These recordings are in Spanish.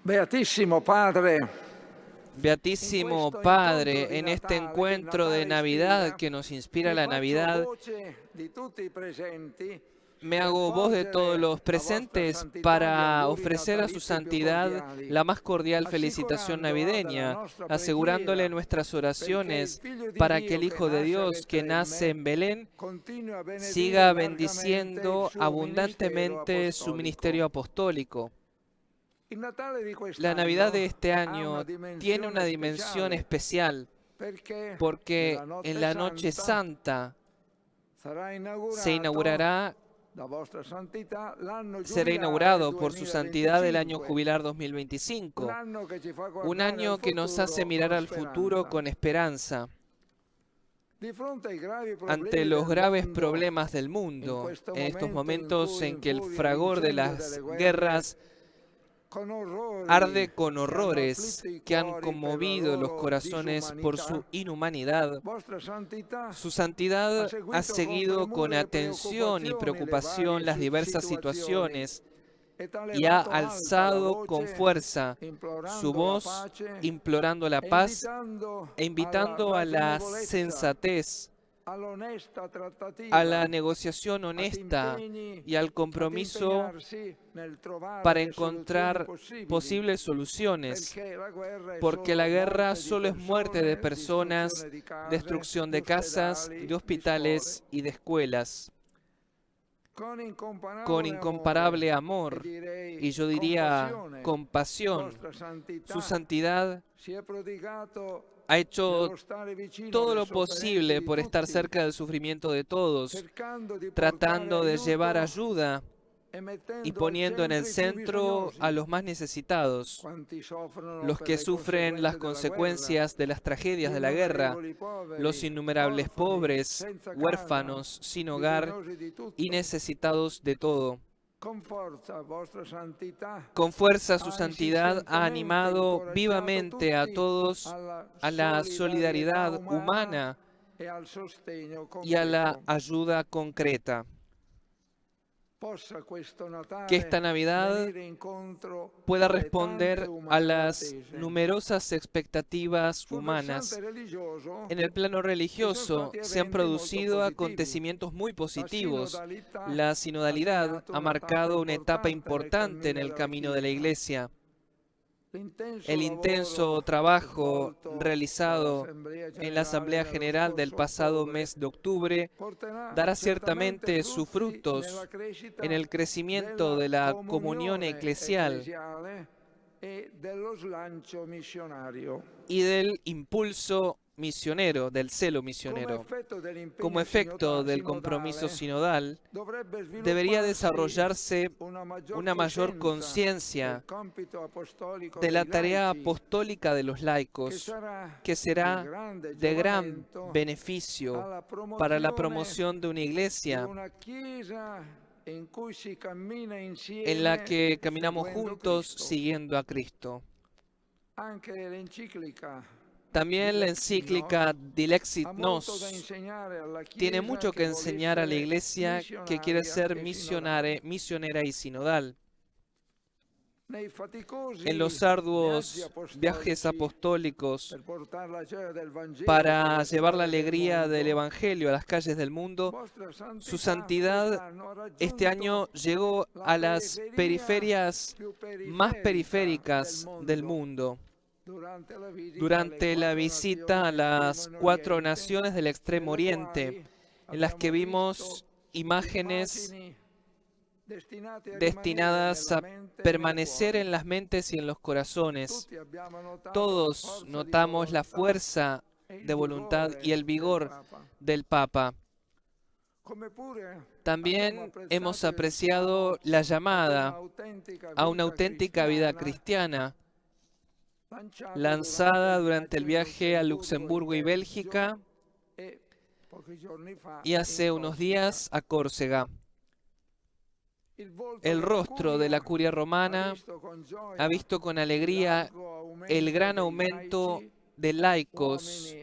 Beatissimo Padre, Beatísimo Padre, en este encuentro de Navidad que nos inspira la Navidad, me hago voz de todos los presentes para ofrecer a su santidad la más cordial felicitación navideña, asegurándole nuestras oraciones para que el Hijo de Dios que nace en Belén siga bendiciendo abundantemente su ministerio apostólico. La Navidad de este año tiene una dimensión especial porque en la Noche Santa será inaugurado por su santidad el año jubilar 2025, un año que nos hace mirar al futuro con esperanza. Ante los graves problemas del mundo, en estos momentos en que el fragor de las guerras arde con horrores que han conmovido los corazones por su inhumanidad, su santidad ha seguido con atención y preocupación las diversas situaciones y ha alzado con fuerza su voz implorando la paz e invitando a la sensatez, a la negociación honesta y al compromiso para encontrar posibles soluciones, porque la guerra solo es muerte de personas, destrucción de casas, de hospitales y de escuelas. Con incomparable amor, y yo diría compasión, su santidad ha hecho todo lo posible por estar cerca del sufrimiento de todos, tratando de llevar ayuda y poniendo en el centro a los más necesitados, los que sufren las consecuencias de las tragedias de la guerra, los innumerables pobres, huérfanos, sin hogar y necesitados de todo. Con fuerza su santidad ha animado vivamente a todos a la solidaridad humana y a la ayuda concreta. Que esta Navidad pueda responder a las numerosas expectativas humanas. En el plano religioso se han producido acontecimientos muy positivos. La sinodalidad ha marcado una etapa importante en el camino de la Iglesia. El intenso trabajo realizado en la Asamblea General del pasado mes de octubre dará ciertamente sus frutos en el crecimiento de la comunión eclesial y del impulso misionero, del celo misionero. Como efecto del compromiso sinodal, debería desarrollarse una mayor conciencia de la tarea apostólica de los laicos, que será de gran beneficio para la promoción de una iglesia en la que caminamos juntos siguiendo a Cristo. También la encíclica Dilexit Nos tiene mucho que enseñar a la Iglesia que quiere ser misionera y sinodal. En los arduos viajes apostólicos para llevar la alegría del Evangelio a las calles del mundo, su santidad este año llegó a las periferias más periféricas del mundo. Durante la visita a las 4 naciones del Extremo Oriente, en las que vimos imágenes destinadas a permanecer en las mentes y en los corazones. Todos notamos la fuerza de voluntad y el vigor del Papa. También hemos apreciado la llamada a una auténtica vida cristiana, lanzada durante el viaje a Luxemburgo y Bélgica y hace unos días a Córcega. El rostro de la curia romana ha visto con alegría el gran aumento de laicos,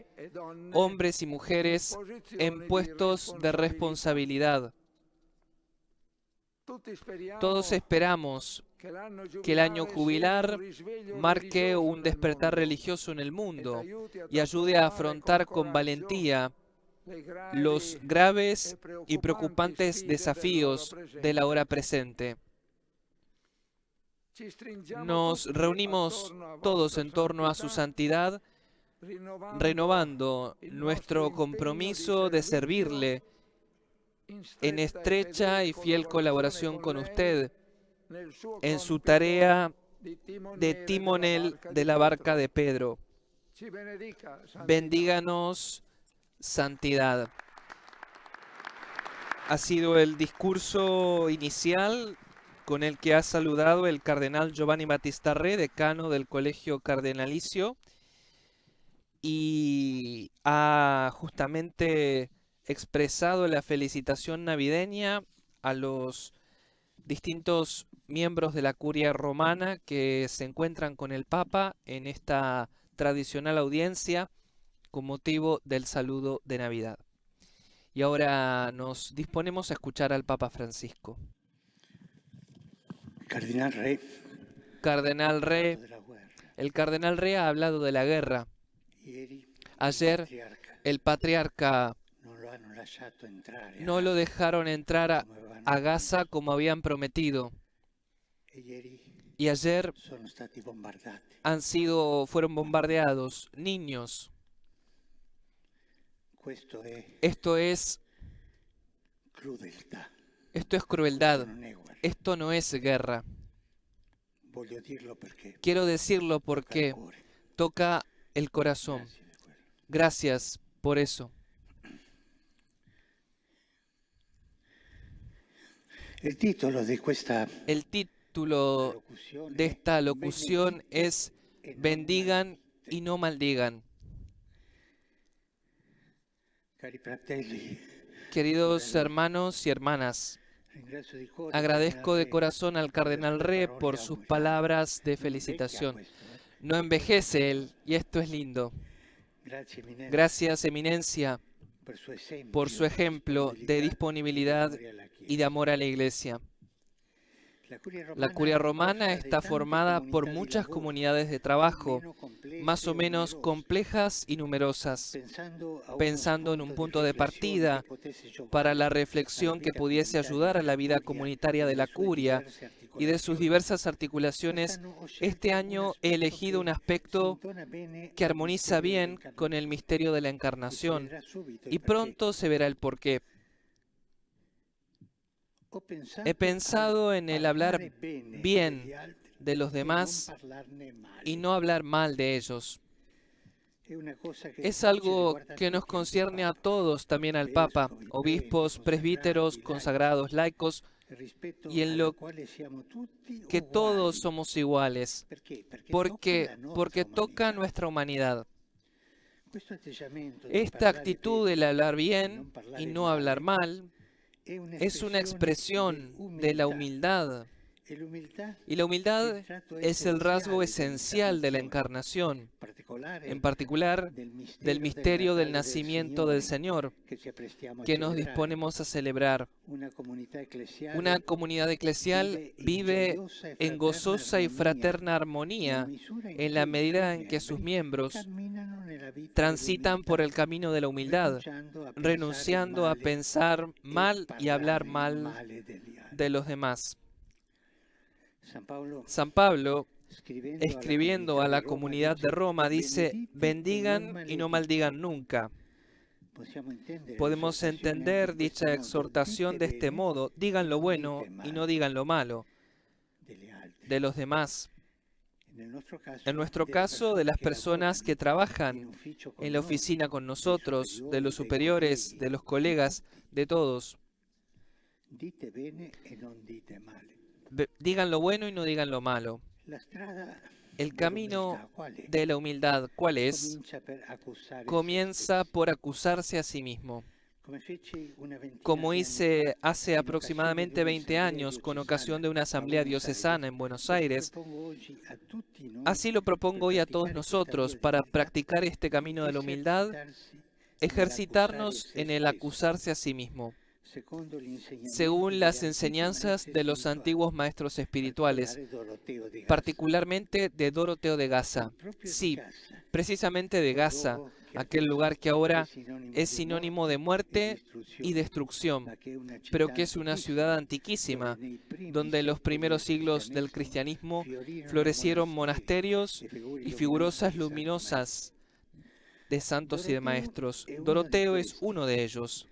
hombres y mujeres en puestos de responsabilidad. Todos esperamos que el año jubilar marque un despertar religioso en el mundo y ayude a afrontar con valentía los graves y preocupantes desafíos de la hora presente. Nos reunimos todos en torno a su santidad, renovando nuestro compromiso de servirle en estrecha y fiel colaboración con usted en su tarea de timonel de la barca de Pedro. Bendíganos, santidad. Ha sido el discurso inicial con el que ha saludado el cardenal Giovanni Battista Re, decano del Colegio Cardenalicio, y ha justamente expresado la felicitación navideña a los distintos miembros de la Curia Romana que se encuentran con el Papa en esta tradicional audiencia con motivo del saludo de Navidad. Y ahora nos disponemos a escuchar al Papa Francisco. Cardenal Re. Cardenal Re. El Cardenal Re ha hablado de la guerra. Ayer el patriarca no lo dejaron entrar a Gaza como habían prometido. Y ayer fueron bombardeados niños. Esto es crueldad. Esto no es guerra. Quiero decirlo porque toca el corazón. Gracias por eso. El título de esta locución es Bendigan y no maldigan. Queridos hermanos y hermanas, agradezco de corazón al Cardenal Re por sus palabras de felicitación. No envejece él, y esto es lindo. Gracias, Eminencia, por su ejemplo de disponibilidad y de amor a la Iglesia. La Curia Romana está formada por muchas comunidades de trabajo, más o menos complejas y numerosas, pensando en un punto de partida para la reflexión que pudiese ayudar a la vida comunitaria de la Curia y de sus diversas articulaciones. Este año he elegido un aspecto que armoniza bien con el misterio de la Encarnación, y pronto se verá el porqué. He pensado en el hablar bien de los demás y no hablar mal de ellos. Es algo que nos concierne a todos, también al Papa, obispos, presbíteros, consagrados, laicos, y en lo que todos somos iguales. ¿Por qué? Porque toca nuestra humanidad. Esta actitud del hablar bien y no hablar mal es una expresión de la humildad. Y la humildad es el rasgo esencial de la Encarnación, en particular del misterio del nacimiento del Señor, que nos disponemos a celebrar. Una comunidad eclesial vive en gozosa y fraterna armonía en la medida en que sus miembros transitan por el camino de la humildad, renunciando a pensar mal y hablar mal de los demás. San Pablo, escribiendo a la comunidad de Roma, dice: bendigan y no maldigan nunca. Podemos entender dicha exhortación de este modo: digan lo bueno y no digan lo malo de los demás. En nuestro caso, de las personas que trabajan en la oficina con nosotros, de los superiores, de los colegas, de todos. Digan lo bueno y no digan lo malo. El camino de la humildad, ¿cuál es? Comienza por acusarse a sí mismo. Como hice hace aproximadamente 20 años con ocasión de una asamblea diocesana en Buenos Aires, así lo propongo hoy a todos nosotros para practicar este camino de la humildad, ejercitarnos en el acusarse a sí mismo. según las enseñanzas de los antiguos maestros espirituales, particularmente de Doroteo de Gaza. Sí, precisamente de Gaza, aquel lugar que ahora es sinónimo de muerte y destrucción, pero que es una ciudad antiquísima, donde en los primeros siglos del cristianismo florecieron monasterios y figurosas luminosas de santos y de maestros. Doroteo es uno de ellos.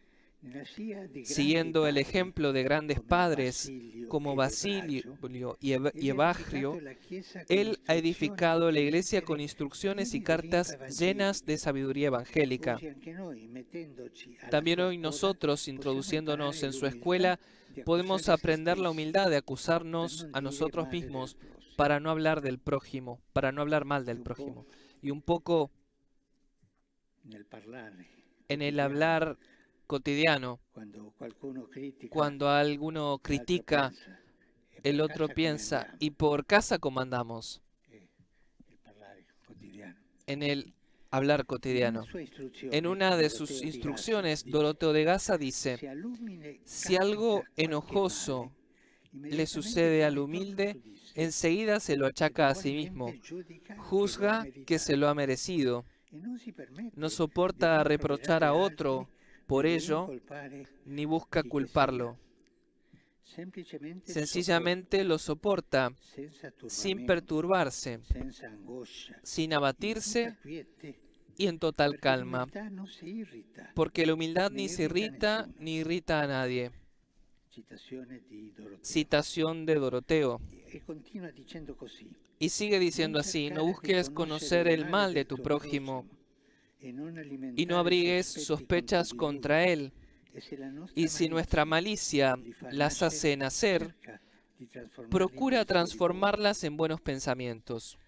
Siguiendo el ejemplo de grandes padres como Basilio y Evagrio, él ha edificado la iglesia con instrucciones y cartas llenas de sabiduría evangélica. También hoy nosotros, introduciéndonos en su escuela, podemos aprender la humildad de acusarnos a nosotros mismos para no hablar del prójimo, para no hablar mal del prójimo. Y un poco en el hablar cotidiano, cuando alguno critica, el otro piensa, ¿y por casa cómo andamos? En el hablar cotidiano. En una de sus instrucciones, Doroteo de Gaza dice, si algo enojoso le sucede al humilde, enseguida se lo achaca a sí mismo, juzga que se lo ha merecido, no soporta reprochar a otro por ello, ni busca culparlo. Sencillamente lo soporta sin perturbarse, sin abatirse y en total calma, porque la humildad ni se irrita ni irrita a nadie. Citación de Doroteo. Y sigue diciendo así, no busques conocer el mal de tu prójimo y no abrigues sospechas contra él. Y si nuestra malicia las hace nacer, procura transformarlas en buenos pensamientos.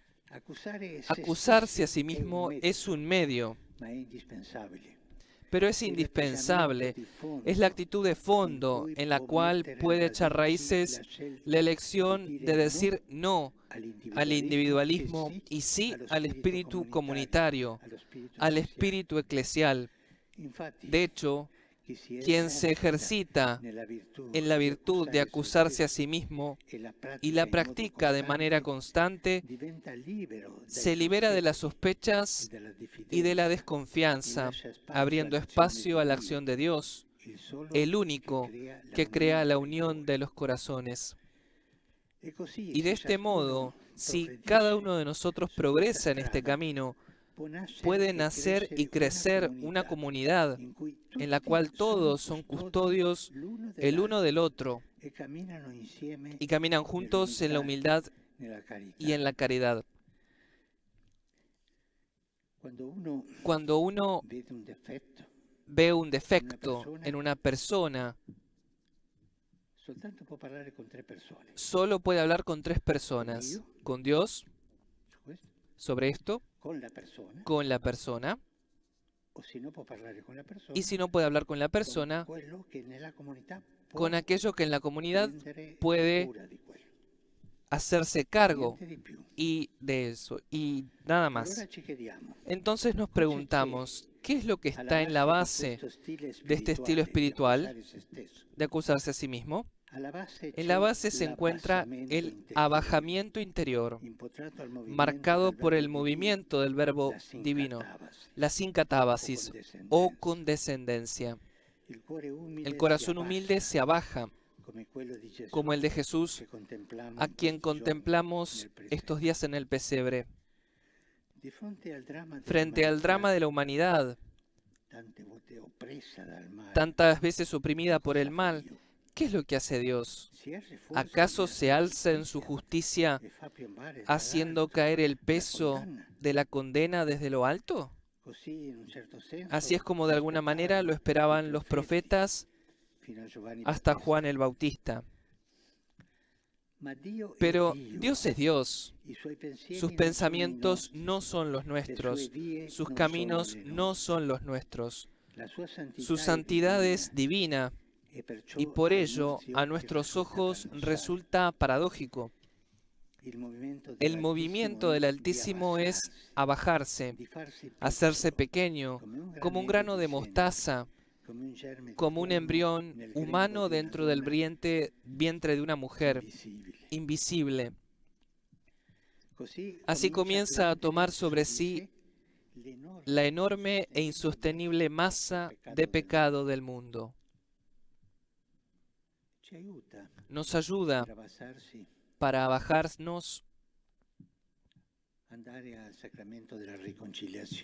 Acusarse a sí mismo es un medio, pero es indispensable. Es la actitud de fondo en la cual puede echar raíces la elección de decir no al individualismo y sí al espíritu comunitario, al espíritu eclesial. De hecho, quien se ejercita en la virtud de acusarse a sí mismo y la practica de manera constante, se libera de las sospechas y de la desconfianza, abriendo espacio a la acción de Dios, el único que crea la unión de los corazones. Y de este modo, si cada uno de nosotros progresa en este camino, puede nacer y crecer una comunidad en la cual todos son custodios el uno del otro y caminan juntos en la humildad y en la caridad. Cuando uno ve un defecto en una persona, solo puede hablar con tres personas: con Dios sobre esto, con la persona, y si no puede hablar con la persona, con aquello que en la comunidad puede hacerse cargo y de eso, y nada más. Entonces nos preguntamos, ¿qué es lo que está en la base de este estilo espiritual de acusarse a sí mismo? En la base se encuentra el abajamiento interior, marcado por el movimiento del verbo divino, la sincatábasis o condescendencia. El corazón humilde se abaja, como el de Jesús, a quien contemplamos estos días en el pesebre. Frente al drama de la humanidad, tantas veces oprimida por el mal, ¿qué es lo que hace Dios? ¿Acaso se alza en su justicia haciendo caer el peso de la condena desde lo alto? Así es como de alguna manera lo esperaban los profetas hasta Juan el Bautista. Pero Dios es Dios. Sus pensamientos no son los nuestros. Sus caminos no son los nuestros. Su santidad es divina. Y por ello, a nuestros ojos resulta paradójico. El movimiento del Altísimo es abajarse, hacerse pequeño, como un grano de mostaza, como un embrión humano dentro del vientre de una mujer invisible. Así comienza a tomar sobre sí la enorme e insostenible masa de pecado del mundo. Nos ayuda para bajarnos,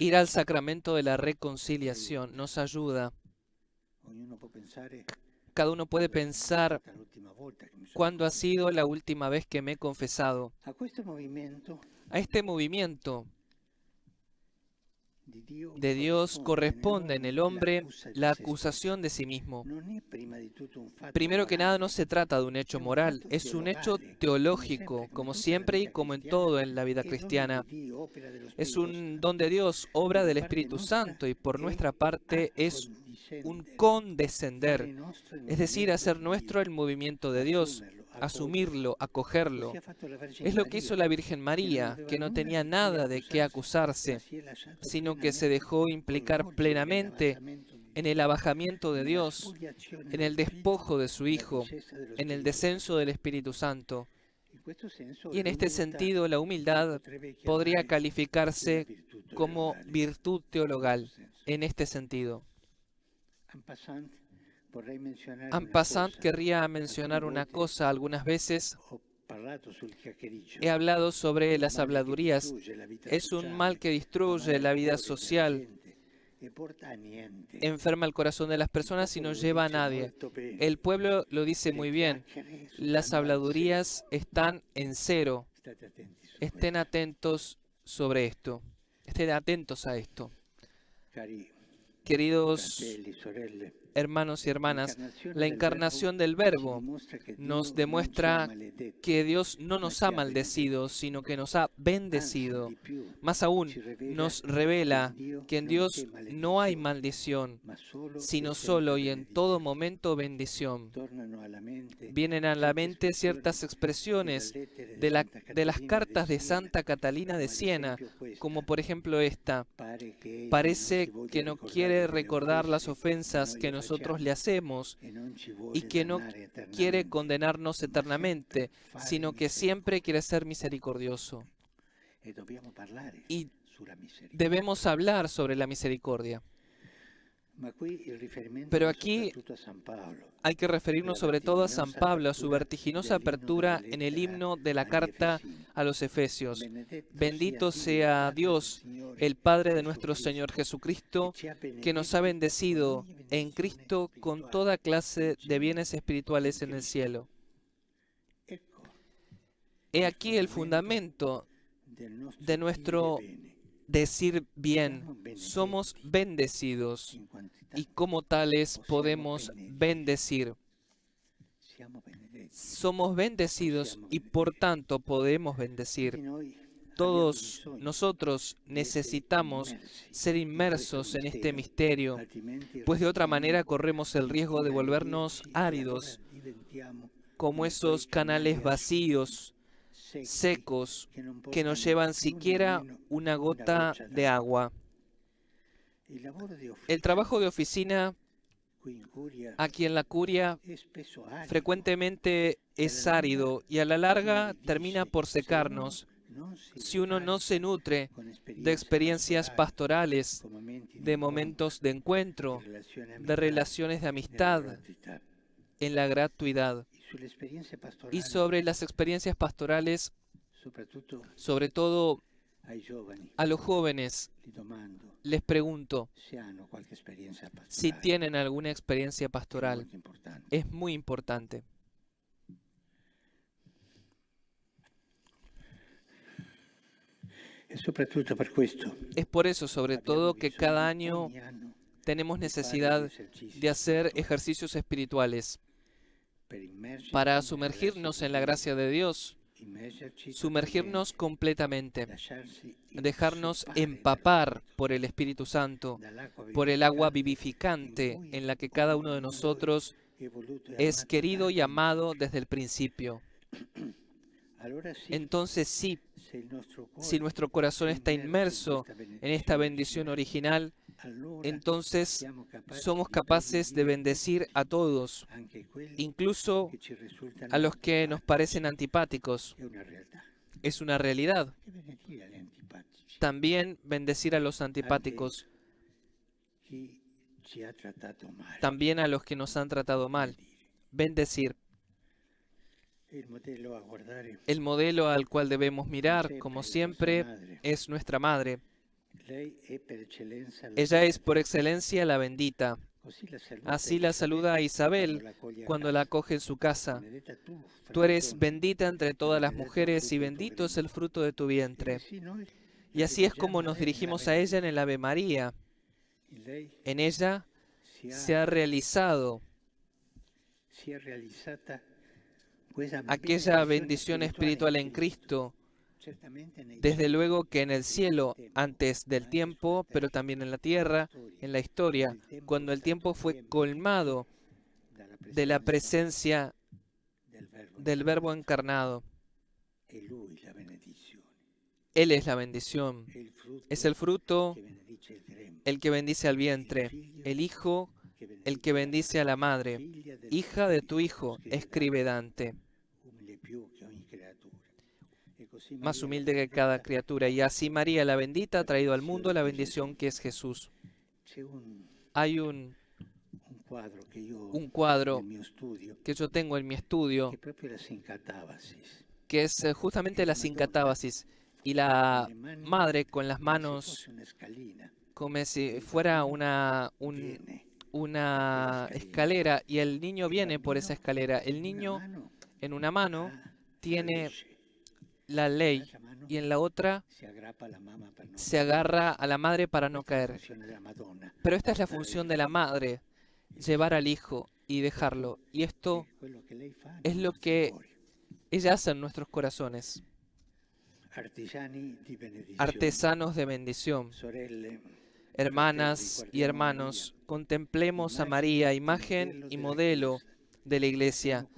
ir al sacramento de la reconciliación. Nos ayuda. Cada uno puede pensar cuándo ha sido la última vez que me he confesado. A este movimiento de Dios corresponde en el hombre la acusación de sí mismo. Primero que nada, no se trata de un hecho moral, es un hecho teológico, como siempre y como en todo en la vida cristiana. Es un don de Dios, obra del Espíritu Santo, y por nuestra parte es un condescender, es decir, hacer nuestro el movimiento de Dios, asumirlo, acogerlo. Es lo que hizo la Virgen María, que no tenía nada de qué acusarse, sino que se dejó implicar plenamente en el abajamiento de Dios, en el despojo de su Hijo, en el descenso del Espíritu Santo. Y en este sentido, la humildad podría calificarse como virtud teologal, en este sentido. En passant, querría mencionar una cosa. Algunas veces he hablado sobre las habladurías. Es un mal que destruye la vida social, enferma el corazón de las personas y no lleva a nadie. El pueblo lo dice muy bien. Las habladurías están en cero. Estén atentos sobre esto. Estén atentos a esto. Queridos hermanos y hermanas, la encarnación del Verbo nos demuestra que Dios no nos ha maldecido, sino que nos ha bendecido. Más aún, nos revela que en Dios no hay maldición, sino solo y en todo momento bendición. Vienen a la mente ciertas expresiones de las cartas de Santa Catalina de Siena, como por ejemplo esta: parece que no quiere recordar las ofensas que nosotros le hacemos y que no quiere condenarnos eternamente, sino que siempre quiere ser misericordioso. Y debemos hablar sobre la misericordia. Pero aquí hay que referirnos sobre todo a San Pablo, a su vertiginosa apertura en el himno de la carta a los Efesios. Bendito sea Dios, el Padre de nuestro Señor Jesucristo, que nos ha bendecido en Cristo con toda clase de bienes espirituales en el cielo. He aquí el fundamento de nuestro decir bien. Somos bendecidos y como tales podemos bendecir. Somos bendecidos y por tanto podemos bendecir. Todos nosotros necesitamos ser inmersos en este misterio, pues de otra manera corremos el riesgo de volvernos áridos, como esos canales vacíos, secos, que no llevan siquiera una gota de agua. El trabajo de oficina aquí en la curia frecuentemente es árido y a la larga termina por secarnos si uno no se nutre de experiencias pastorales, de momentos de encuentro, de relaciones de amistad en la gratuidad. Y sobre las experiencias pastorales, sobre todo a los jóvenes, les pregunto si tienen alguna experiencia pastoral. Es muy importante. Es por eso, sobre todo, que cada año tenemos necesidad de hacer ejercicios espirituales para sumergirnos en la gracia de Dios, sumergirnos completamente, dejarnos empapar por el Espíritu Santo, por el agua vivificante en la que cada uno de nosotros es querido y amado desde el principio. entonces sí, si nuestro corazón está inmerso en esta bendición original, entonces somos capaces de bendecir a todos, incluso a los que nos parecen antipáticos. Es una realidad. También bendecir a los antipáticos, también a los que nos han tratado mal. Bendecir. El modelo al cual debemos mirar, como siempre, es nuestra madre. Ella es por excelencia la bendita. Así la saluda a Isabel cuando la acoge en su casa. Tú eres bendita entre todas las mujeres y bendito es el fruto de tu vientre. Y así es como nos dirigimos a ella en el Ave María. En ella se ha realizado aquella bendición espiritual en Cristo, desde luego que en el cielo, antes del tiempo, pero también en la tierra, en la historia, cuando el tiempo fue colmado de la presencia del Verbo encarnado. Él es la bendición, es el fruto, el que bendice al vientre, el Hijo, el que bendice a la madre. Hija de tu Hijo, escribe Dante. Más humilde que cada criatura. Y así María, la bendita, ha traído al mundo la bendición que es Jesús. Hay un cuadro que yo tengo en mi estudio, que es justamente la sincatábasis. Y la madre con las manos como si fuera una escalera, y el niño viene por esa escalera. El niño en una mano tiene la ley y en la otra se agarra a la madre para no caer. Pero esta es la función de la madre, llevar al hijo y dejarlo. Y esto es lo que ella hace en nuestros corazones. Artesanos de bendición. Hermanas y hermanos, contemplemos a María, imagen y modelo de la Iglesia.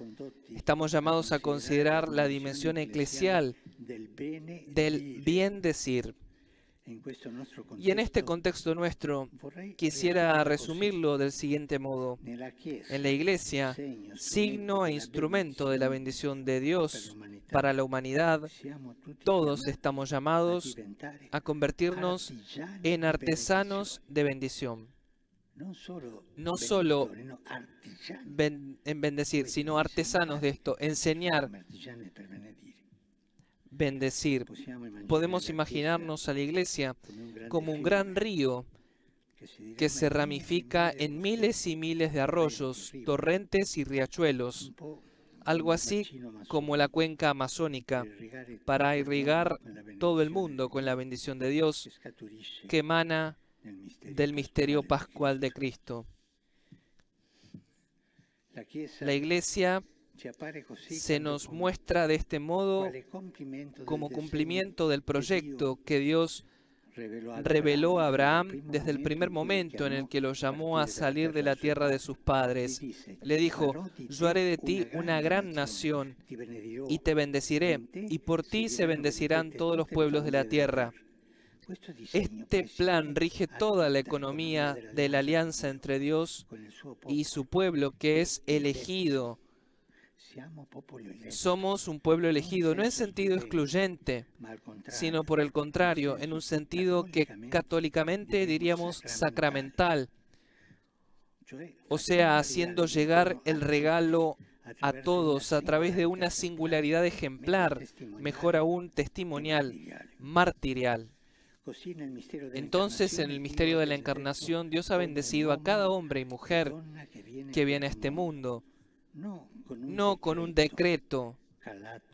Estamos llamados a considerar la dimensión eclesial del bien decir. Y en este contexto nuestro, quisiera resumirlo del siguiente modo. En la Iglesia, signo e instrumento de la bendición de Dios para la humanidad, todos estamos llamados a convertirnos en artesanos de bendición. No solo en bendecir, sino artesanos de esto, enseñar, bendecir. Podemos imaginarnos a la Iglesia como un gran río que se ramifica en miles y miles de arroyos, torrentes y riachuelos, algo así como la cuenca amazónica, para irrigar todo el mundo con la bendición de Dios que emana del misterio pascual de Cristo. La Iglesia se nos muestra de este modo como cumplimiento del proyecto que Dios reveló a Abraham desde el primer momento en el que lo llamó a salir de la tierra de sus padres. Le dijo: yo haré de ti una gran nación y te bendeciré, y por ti se bendecirán todos los pueblos de la tierra. Este plan rige toda la economía de la alianza entre Dios y su pueblo, que es elegido. Somos un pueblo elegido, no en sentido excluyente, sino por el contrario, en un sentido que católicamente diríamos sacramental, o sea, haciendo llegar el regalo a todos a través de una singularidad ejemplar, mejor aún testimonial, martirial. Entonces, en el misterio de la Encarnación, Dios ha bendecido a cada hombre y mujer que viene a este mundo, no con un decreto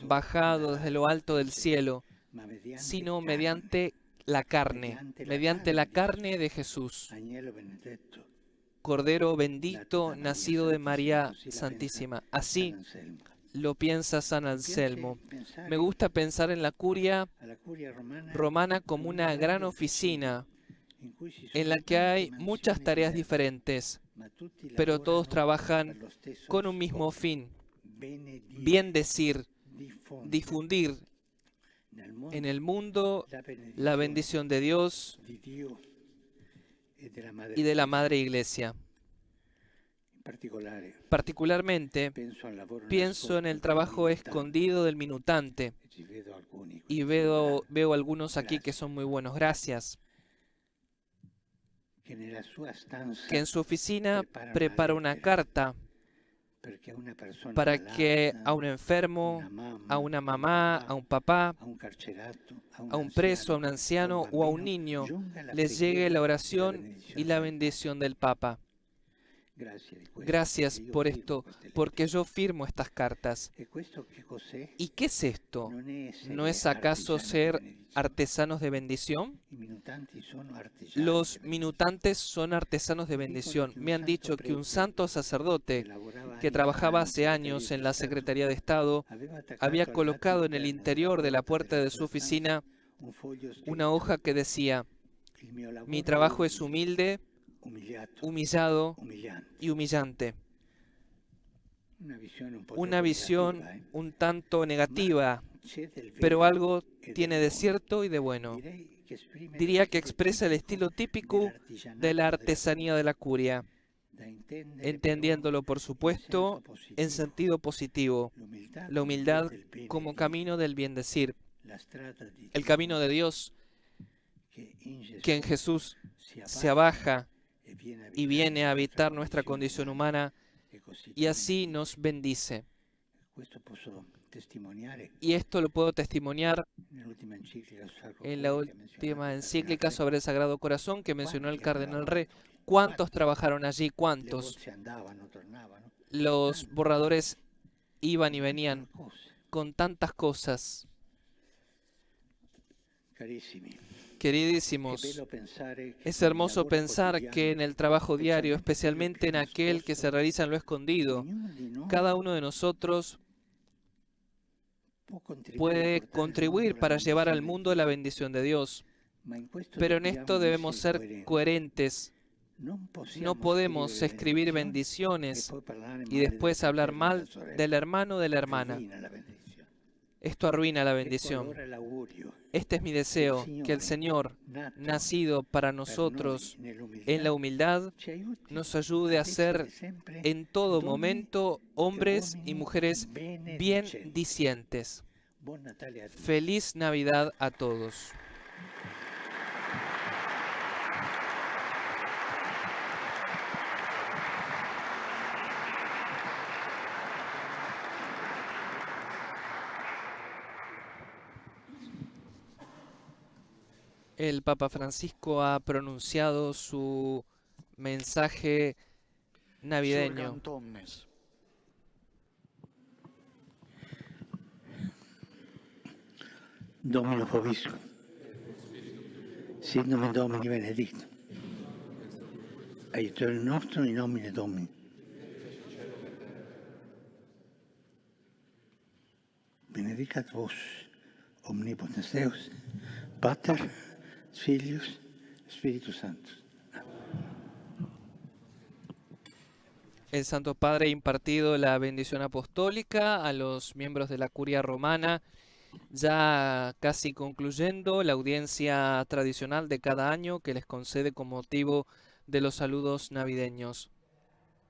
bajado desde lo alto del cielo, sino mediante la carne de Jesús, Cordero bendito, nacido de María Santísima. Así lo piensa San Anselmo. Me gusta pensar en la curia romana como una gran oficina en la que hay muchas tareas diferentes, pero todos trabajan con un mismo fin: bien decir, difundir en el mundo la bendición de Dios y de la Madre Iglesia. Particularmente, pienso en el trabajo escondido del minutante y veo algunos aquí que son muy buenos. Gracias. Que en su oficina prepara una carta para que a un enfermo, a una mamá, a un papá, a un preso, a un anciano o a un niño les llegue la oración y la bendición del Papa. Gracias por esto, porque yo firmo estas cartas. ¿Y qué es esto? ¿No es acaso ser artesanos de bendición? Los minutantes son artesanos de bendición. Me han dicho que un santo sacerdote que trabajaba hace años en la Secretaría de Estado había colocado en el interior de la puerta de su oficina una hoja que decía: mi trabajo es humilde, humillado y humillante. Una visión un tanto negativa, pero algo tiene de cierto y de bueno. Diría que expresa el estilo típico de la artesanía de la curia, entendiéndolo, por supuesto, en sentido positivo. La humildad como camino del bien decir, el camino de Dios que en Jesús se abaja y viene a habitar nuestra condición humana y así nos bendice. Y esto lo puedo testimoniar en la última encíclica sobre el Sagrado Corazón que mencionó el Cardenal Re. ¿Cuántos trabajaron allí? ¿Cuántos? Los borradores iban y venían con tantas cosas. Queridísimos, es hermoso pensar que en el trabajo diario, especialmente en aquel que se realiza en lo escondido, cada uno de nosotros puede contribuir para llevar al mundo la bendición de Dios. Pero en esto debemos ser coherentes. No podemos escribir bendiciones y después hablar mal del hermano o de la hermana. Esto arruina la bendición. Este es mi deseo, que el Señor, nacido para nosotros en la humildad, nos ayude a ser en todo momento hombres y mujeres bien dicientes. Feliz Navidad a todos. El Papa Francisco ha pronunciado su mensaje navideño. Domino Vobiscum. Sit nomen Domini benedictum. Aiutorium nostrum in nomine Domini. Benedicat vos omnipotens Deus, Pater, Filius, Spiritus Sanctus. El Santo Padre ha impartido la bendición apostólica a los miembros de la Curia Romana, ya casi concluyendo la audiencia tradicional de cada año que les concede con motivo de los saludos navideños.